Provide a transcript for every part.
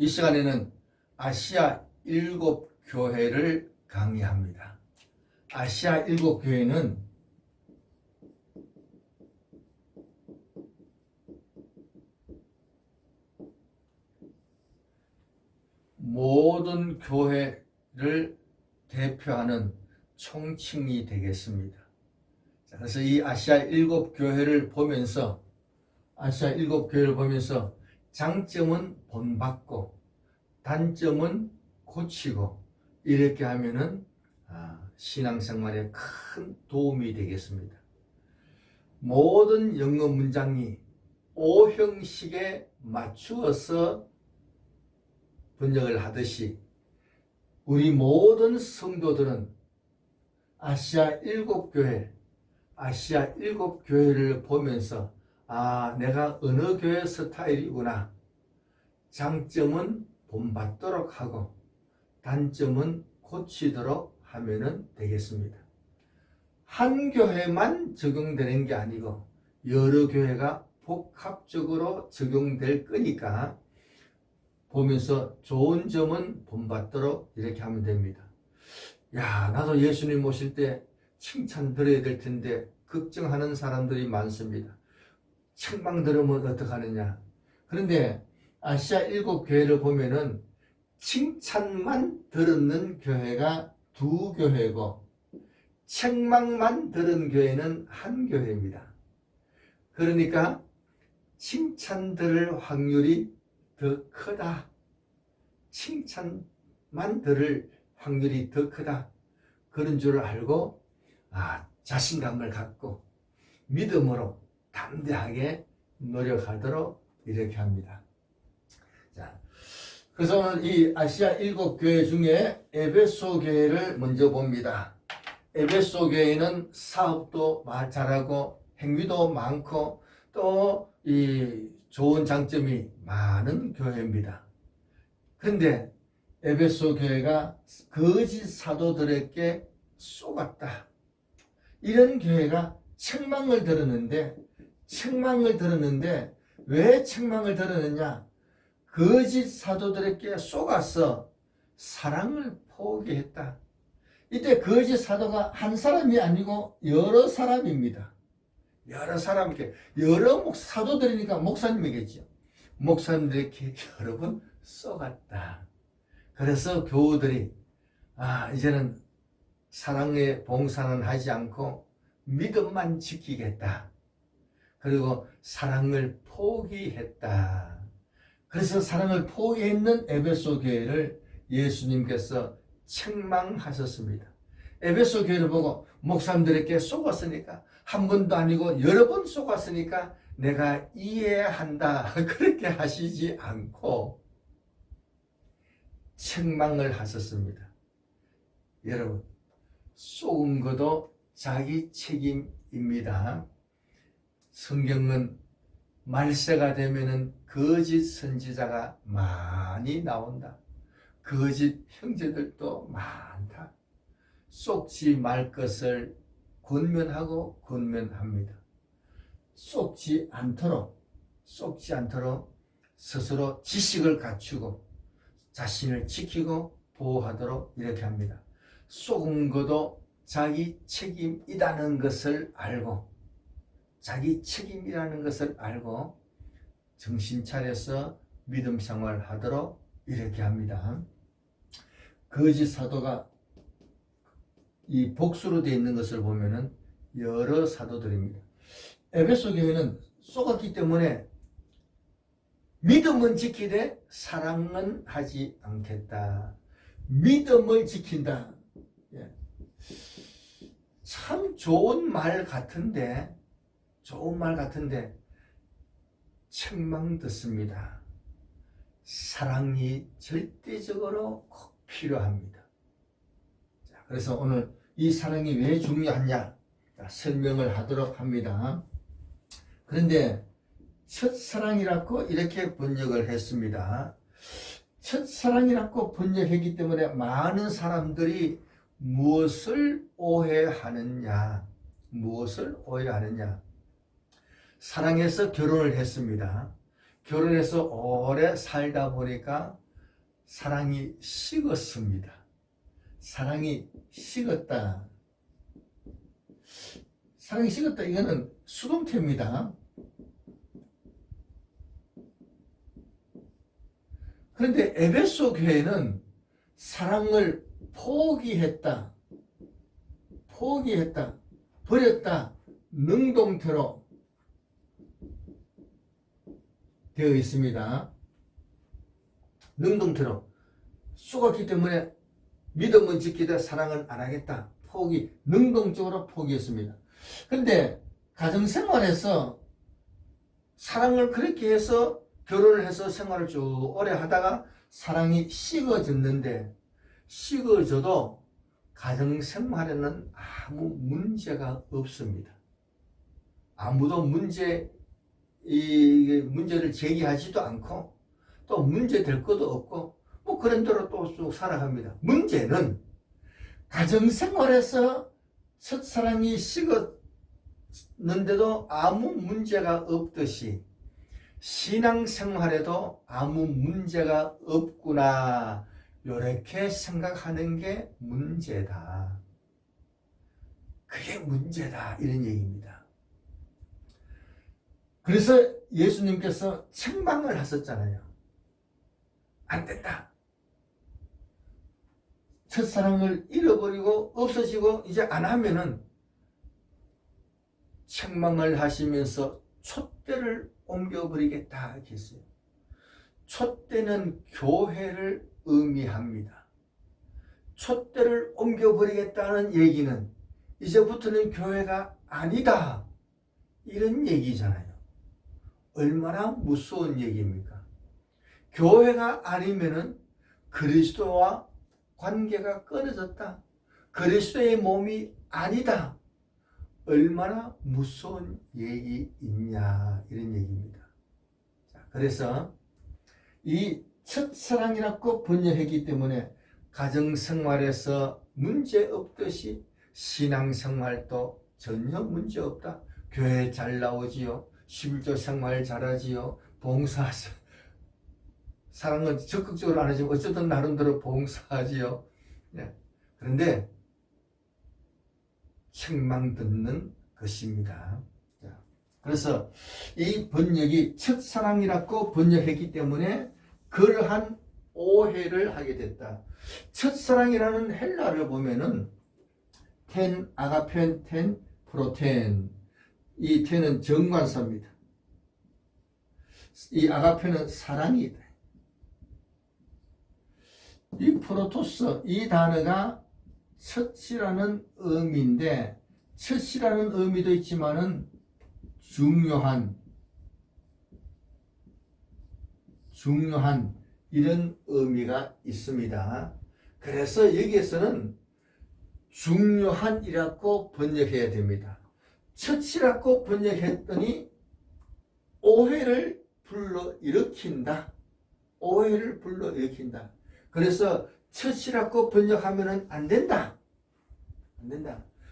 이 시간에는 아시아 7교회를 강의합니다. 아시아 7교회는 모든 교회를 대표하는 총칭이 되겠습니다. 그래서 이 아시아 7교회를 보면서 장점은 본받고 단점은 고치고 이렇게 하면은 신앙생활에 큰 도움이 되겠습니다. 모든 영어 문장이 오형식에 맞추어서 번역을 하듯이 우리 모든 성도들은 아시아 7교회를 보면서 내가 어느 교회 스타일이구나. 장점은 본받도록 하고 단점은 고치도록 하면 되겠습니다. 한 교회만 적용되는 게 아니고 여러 교회가 복합적으로 적용될 거니까 보면서 좋은 점은 본받도록 이렇게 하면 됩니다. 나도 예수님 모실 때 칭찬 들어야 될 텐데 걱정하는 사람들이 많습니다. 책망 들으면 어떡하느냐. 그런데 아시아 7교회를 보면은 칭찬만 들었는 교회가 2교회고 책망만 들은 교회는 1교회입니다. 그러니까 칭찬 들을 확률이 더 크다. 칭찬만 들을 확률이 더 크다. 그런 줄 알고 자신감을 갖고 믿음으로 담대하게 노력하도록 이렇게 합니다. 그래서 오늘 이 아시아 7교회 중에 에베소 교회를 먼저 봅니다. 에베소 교회는 사업도 잘하고 행위도 많고 또 이 좋은 장점이 많은 교회입니다. 그런데 에베소 교회가 거짓 사도들에게 속았다. 이런 교회가 책망을 들었는데 왜 책망을 들었느냐? 거짓 사도들에게 속아서 사랑을 포기했다. 이때 거짓 사도가 한 사람이 아니고 여러 사람입니다. 여러 사람께 여러 사도들이니까 목사님이겠죠. 목사님들에게 여러 번 속았다. 그래서 교우들이 이제는 사랑의 봉사는 하지 않고 믿음만 지키겠다. 그리고 사랑을 포기했다. 그래서 사랑을 포기했는 에베소 교회를 예수님께서 책망하셨습니다. 에베소 교회를 보고 목사님들에게 속았으니까 한 번도 아니고 여러 번 속았으니까 내가 이해한다. 그렇게 하시지 않고 책망을 하셨습니다. 여러분, 속은 것도 자기 책임입니다. 성경은 말세가 되면은 거짓 선지자가 많이 나온다. 거짓 형제들도 많다. 속지 말 것을 권면합니다. 속지 않도록 스스로 지식을 갖추고 자신을 지키고 보호하도록 이렇게 합니다. 속은 것도 자기 책임이라는 것을 알고 정신 차려서 믿음 생활하도록 이렇게 합니다. 거짓 사도가 이 복수로 되어 있는 것을 보면은 여러 사도들입니다. 에베소 교회는 속았기 때문에 믿음은 지키되 사랑은 하지 않겠다. 믿음을 지킨다. 참 좋은 말 같은데 책망 듣습니다. 사랑이 절대적으로 꼭 필요합니다. 그래서 오늘 이 사랑이 왜 중요하냐 설명을 하도록 합니다. 그런데 첫사랑이라고 이렇게 번역을 했습니다. 첫사랑이라고 번역했기 때문에 많은 사람들이 무엇을 오해하느냐? 사랑해서 결혼을 했습니다. 결혼해서 오래 살다 보니까 사랑이 식었습니다. 사랑이 식었다. 사랑이 식었다. 이거는 수동태입니다. 그런데 에베소 교회는 사랑을 포기했다. 버렸다. 능동태로 되어 있습니다. 능동태로 속았기 때문에 믿음은 지키되 사랑은 안 하겠다. 능동적으로 포기했습니다. 근데 가정생활에서 사랑을 그렇게 해서 결혼을 해서 생활을 쭉 오래 하다가 사랑이 식어졌는데, 식어져도 가정생활에는 아무 문제가 없습니다. 아무도 문제를 제기하지도 않고 또 문제 될 것도 없고 뭐 그런 대로 또 쭉 살아갑니다. 문제는 가정생활에서 첫사랑이 식었는데도 아무 문제가 없듯이 신앙생활에도 아무 문제가 없구나, 이렇게 생각하는 게 문제다. 그게 문제다, 이런 얘기입니다. 그래서 예수님께서 책망을 하셨잖아요. 안 된다. 첫사랑을 잃어버리고 없어지고 이제 안 하면은, 책망을 하시면서 촛대를 옮겨버리겠다 했어요. 촛대는 교회를 의미합니다. 촛대를 옮겨버리겠다는 얘기는 이제부터는 교회가 아니다, 이런 얘기잖아요. 얼마나 무서운 얘기입니까? 교회가 아니면은 그리스도와 관계가 끊어졌다, 그리스도의 몸이 아니다, 얼마나 무서운 얘기 있냐, 이런 얘기입니다. 자, 그래서 이 첫사랑이라고 번역했기 때문에 가정생활에서 문제 없듯이 신앙생활도 전혀 문제 없다. 교회 잘 나오지요, 11조 생활 잘하지요, 봉사, 사랑은 적극적으로 안 하지만 어쨌든 나름대로 봉사하지요. 네. 그런데 책망 듣는 것입니다. 자, 그래서 이 번역이 첫사랑이라고 번역했기 때문에 그러한 오해를 하게 됐다. 첫사랑이라는 헬라를 보면은 텐, 아가펜, 텐, 프로텐, 이 텐은 정관사입니다. 이 아가펜은 사랑이다. 이 프로토스, 이 단어가 첫이라는 의미인데, 첫이라는 의미도 있지만은 중요한 이런 의미가 있습니다. 그래서 여기에서는 중요한이라고 번역해야 됩니다. 첫이라고 번역했더니 오해를 불러일으킨다. 그래서 첫이라고 번역하면 안 된다.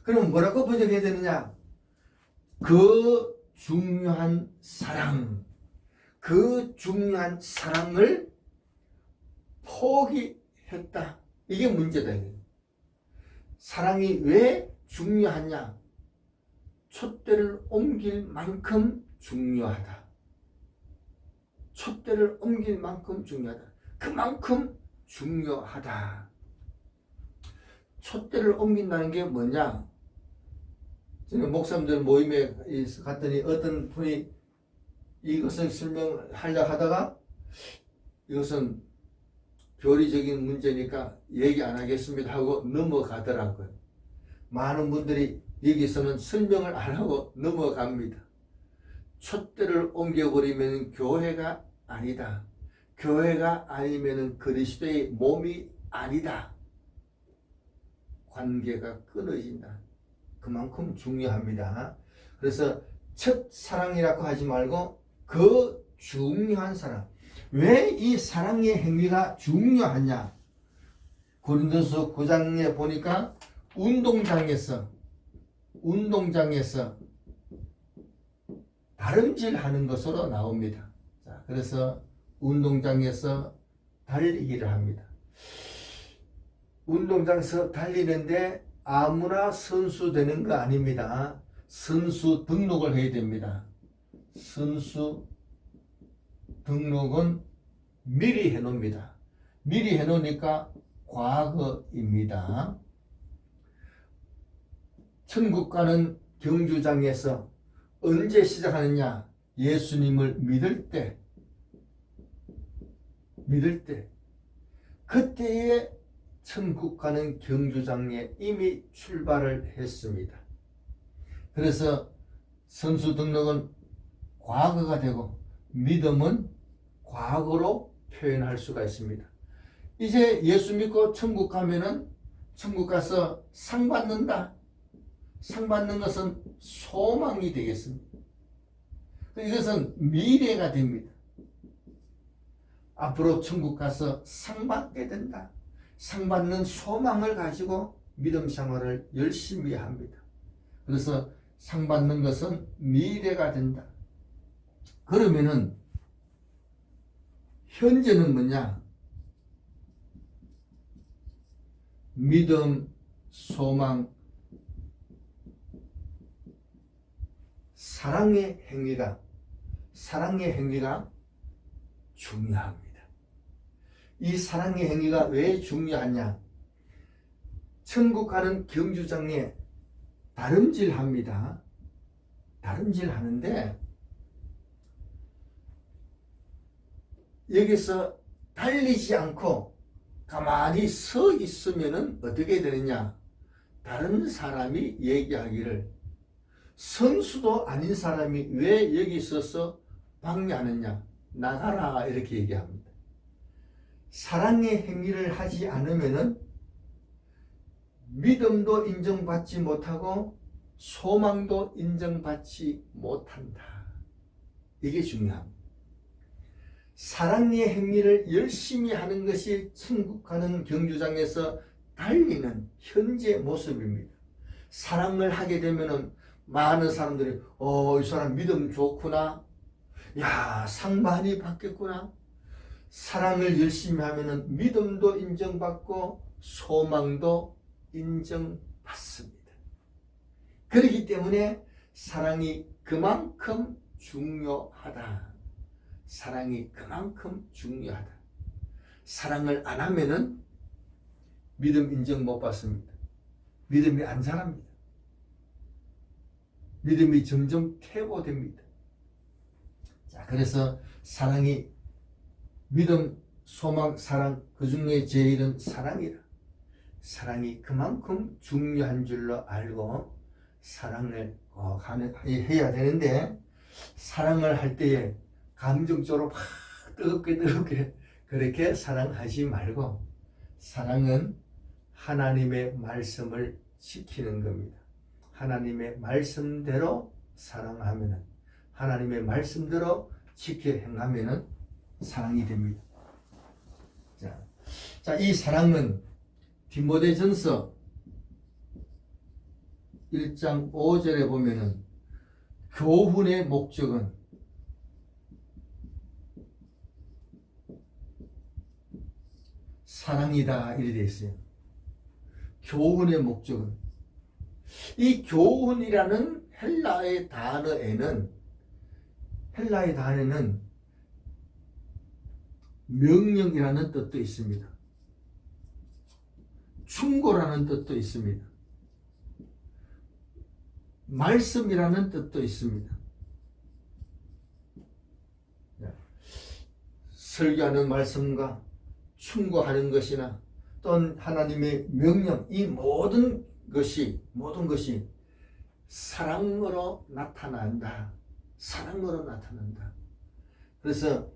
그럼 뭐라고 번역해야 되느냐? 그 중요한 사랑을 포기했다. 이게 문제다. 사랑이 왜 중요하냐? 촛대를 옮길 만큼 중요하다. 그만큼 중요하다. 촛대를 옮긴다는 게 뭐냐? 저는 목사님들 모임에 갔더니 어떤 분이 이것을 설명하려 하다가 이것은 교리적인 문제니까 얘기 안 하겠습니다 하고 넘어가더라고요. 많은 분들이 여기서는 설명을 안 하고 넘어갑니다. 촛대를 옮겨버리면 교회가 아니다. 교회가 아니면 그리스도의 몸이 아니다. 관계가 끊어진다. 그만큼 중요합니다. 그래서 첫사랑이라고 하지 말고 그 중요한 사랑. 왜 이 사랑의 행위가 중요하냐? 고린도서 9장에 보니까 운동장에서 다름질하는 것으로 나옵니다. 자, 그래서 운동장에서 달리기를 합니다. 운동장에서 달리는데 아무나 선수 되는 거 아닙니다. 선수 등록을 해야 됩니다. 선수 등록은 미리 해놓습니다. 미리 해놓으니까 과거입니다. 천국 가는 경주장에서 언제 시작하느냐? 예수님을 믿을 때 그때에 천국 가는 경주장에 이미 출발을 했습니다. 그래서 선수 등록은 과거가 되고 믿음은 과거로 표현할 수가 있습니다. 이제 예수 믿고 천국 가면은 천국 가서 상 받는다. 상 받는 것은 소망이 되겠습니다. 이것은 미래가 됩니다. 앞으로 천국 가서 상 받게 된다. 상 받는 소망을 가지고 믿음 생활을 열심히 합니다. 그래서 상 받는 것은 미래가 된다. 그러면은 현재는 뭐냐? 믿음, 소망, 사랑의 행위가 중요합니다. 이 사랑의 행위가 왜 중요하냐? 천국 가는 경주장에 다름질합니다. 다름질하는데 여기서 달리지 않고 가만히 서 있으면 어떻게 되느냐? 다른 사람이 얘기하기를 선수도 아닌 사람이 왜 여기 있어서 방해하느냐? 나가라 이렇게 얘기합니다. 사랑의 행위를 하지 않으면 믿음도 인정받지 못하고 소망도 인정받지 못한다. 이게 중요합니다. 사랑의 행위를 열심히 하는 것이 천국 가는 경주장에서 달리는 현재 모습입니다. 사랑을 하게 되면 많은 사람들이 이 사람 믿음 좋구나. 야, 상 많이 받겠구나. 사랑을 열심히 하면 믿음도 인정받고 소망도 인정받습니다. 그렇기 때문에 사랑이 그만큼 중요하다. 사랑이 그만큼 중요하다. 사랑을 안 하면은 믿음 인정 못 받습니다. 믿음이 안 자랍니다. 믿음이 점점 퇴보됩니다. 자, 그래서 사랑이 믿음, 소망, 사랑 그 중에 제일은 사랑이라. 사랑이 그만큼 중요한 줄로 알고 사랑을 꼭 해야 되는데 사랑을 할 때에 감정적으로 막 뜨겁게 그렇게 사랑하지 말고 사랑은 하나님의 말씀을 지키는 겁니다. 하나님의 말씀대로 사랑하면 하나님의 말씀대로 지켜 행하면 사랑이 됩니다. 자, 이 사랑은 디모데전서 1장 5절에 보면은 교훈의 목적은 사랑이다 이렇게 되어 있어요. 교훈의 목적은 이 교훈이라는 헬라의 단어에는 명령이라는 뜻도 있습니다. 충고라는 뜻도 있습니다. 말씀이라는 뜻도 있습니다. 설교하는 말씀과 충고하는 것이나 또는 하나님의 명령, 이 모든 것이 사랑으로 나타난다. 사랑으로 나타난다. 그래서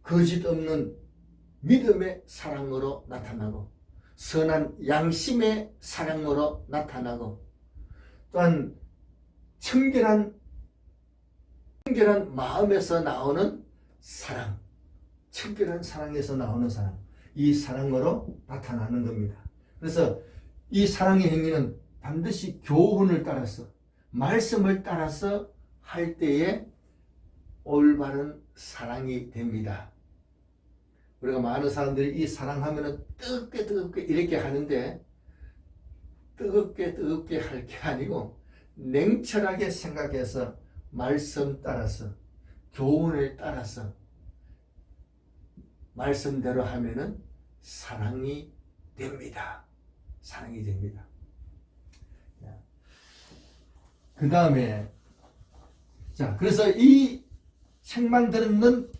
거짓 없는 믿음의 사랑으로 나타나고 선한 양심의 사랑으로 나타나고 또한 청결한 마음에서 나오는 사랑, 청결한 사랑에서 나오는 사랑, 이 사랑으로 나타나는 겁니다. 그래서 이 사랑의 행위는 반드시 교훈을 따라서 말씀을 따라서 할 때에 올바른 사랑이 됩니다. 우리가 많은 사람들이 이 사랑하면은 뜨겁게 이렇게 하는데, 뜨겁게 할 게 아니고 냉철하게 생각해서 말씀 따라서, 교훈을 따라서 말씀대로 하면은 사랑이 됩니다. 사랑이 됩니다. 그 다음에, 자, 그래서 이 책만 들었는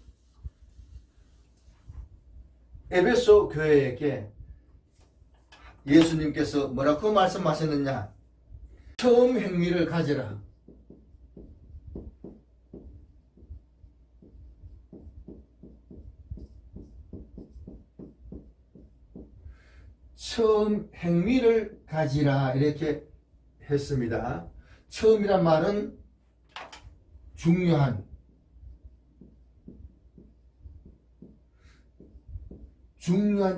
에베소 교회에게 예수님께서 뭐라고 말씀하셨느냐? 처음 행위를 가져라. 처음 행위를 가지라 이렇게 했습니다. 처음이란 말은 중요한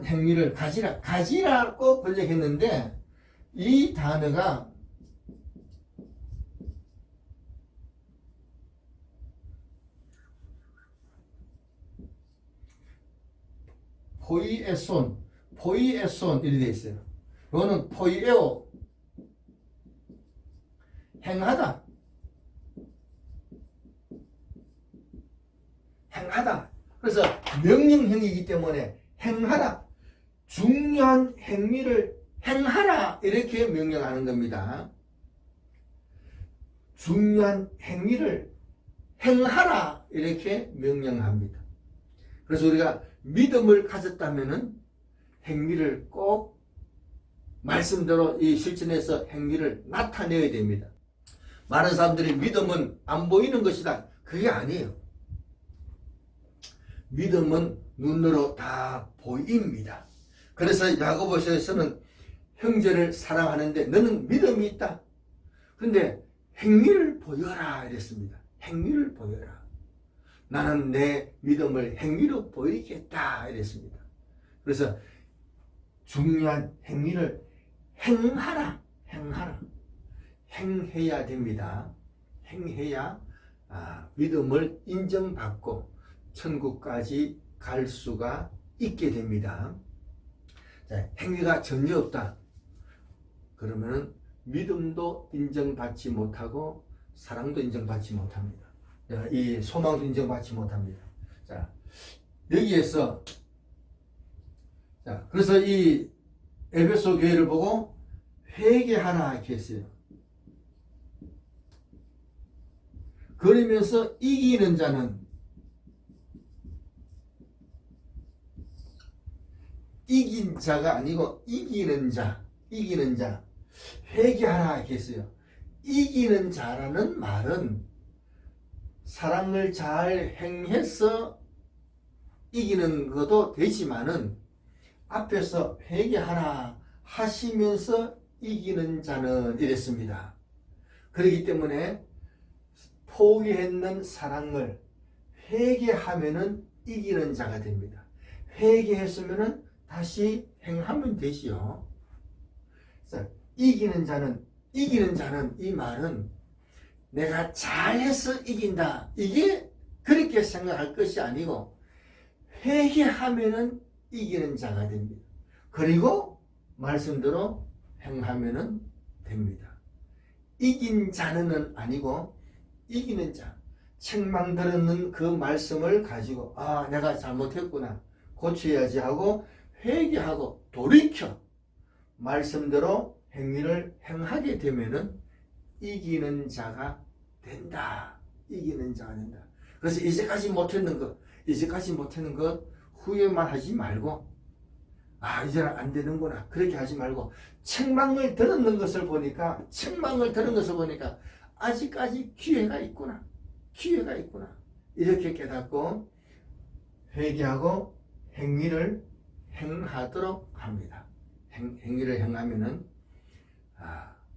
행위를 가지라고 번역했는데, 이 단어가 포이에손 이렇게 되어 있어요. 이거는 포이에오, 행하다. 그래서 명령형이기 때문에 행하라. 중요한 행위를 행하라. 이렇게 명령하는 겁니다. 중요한 행위를 행하라. 이렇게 명령합니다. 그래서 우리가 믿음을 가졌다면은 행위를 꼭 말씀대로 이 실천해서 행위를 나타내야 됩니다. 많은 사람들이 믿음은 안 보이는 것이다. 그게 아니에요. 믿음은 눈으로 다 보입니다. 그래서 야고보서에서는 형제를 사랑하는데 너는 믿음이 있다. 그런데 행위를 보여라 이랬습니다. 행위를 보여라. 나는 내 믿음을 행위로 보이겠다 이랬습니다. 그래서 중요한 행위를 행하라. 행해야 됩니다. 행해야 믿음을 인정받고 천국까지 갈 수가 있게 됩니다. 자, 행위가 전혀 없다. 그러면 믿음도 인정받지 못하고 사랑도 인정받지 못합니다. 이 소망도 인정받지 못합니다. 자, 여기에서 그래서 이 에베소 교회를 보고 회개하라 이렇게 했어요. 그러면서 이기는 자는 이긴 자가 아니고 이기는 자, 회개하라 이렇게 했어요. 이기는 자라는 말은 사랑을 잘 행해서 이기는 것도 되지만은 앞에서 회개하라 하시면서 이기는 자는 이랬습니다. 그렇기 때문에 포기했는 사랑을 회개하면은 이기는 자가 됩니다. 회개했으면은 다시 행하면 되지요. 이기는 자는 이 말은 내가 잘해서 이긴다. 이게 그렇게 생각할 것이 아니고 회개하면은 이기는 자가 됩니다. 그리고 말씀대로 행하면은 됩니다. 이긴 자는 아니고 이기는 자. 책망 들었는 그 말씀을 가지고 내가 잘못했구나. 고쳐야지 하고 회개하고 돌이켜 말씀대로 행위를 행하게 되면은 이기는 자가 된다. 이기는 자가 된다. 그래서 이제까지 못했는 것 후회만 하지 말고 이제는 안 되는구나 그렇게 하지 말고 책망을 들은 것을 보니까 아직까지 기회가 있구나 이렇게 깨닫고 회개하고 행위를 행하도록 합니다. 행위를 행하면은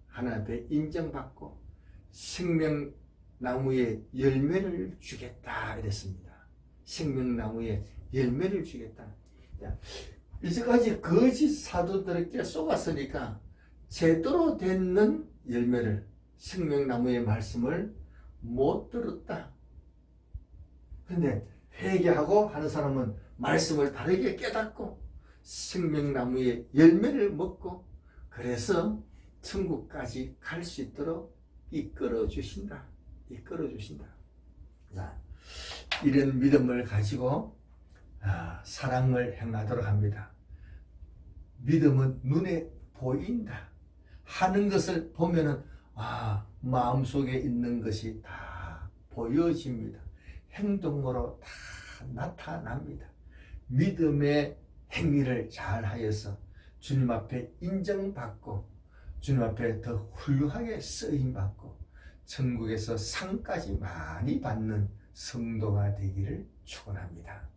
하나님 앞에 인정받고 생명나무의 열매를 주겠다 이랬습니다. 생명나무의 열매를 주겠다. 이제까지 거짓 사도들에게 속았으니까 제대로 되는 열매를, 생명나무의 말씀을 못 들었다. 근데 회개하고 하는 사람은 말씀을 바르게 깨닫고 생명나무의 열매를 먹고 그래서 천국까지 갈 수 있도록 이끌어 주신다. 이끌어 주신다. 자, 이런 믿음을 가지고 사랑을 행하도록 합니다. 믿음은 눈에 보인다. 하는 것을 보면은 마음속에 있는 것이 다 보여집니다. 행동으로 다 나타납니다. 믿음의 행위를 잘 하여서 주님 앞에 인정받고 주님 앞에 더 훌륭하게 쓰임받고 천국에서 상까지 많이 받는 성도가 되기를 축원합니다.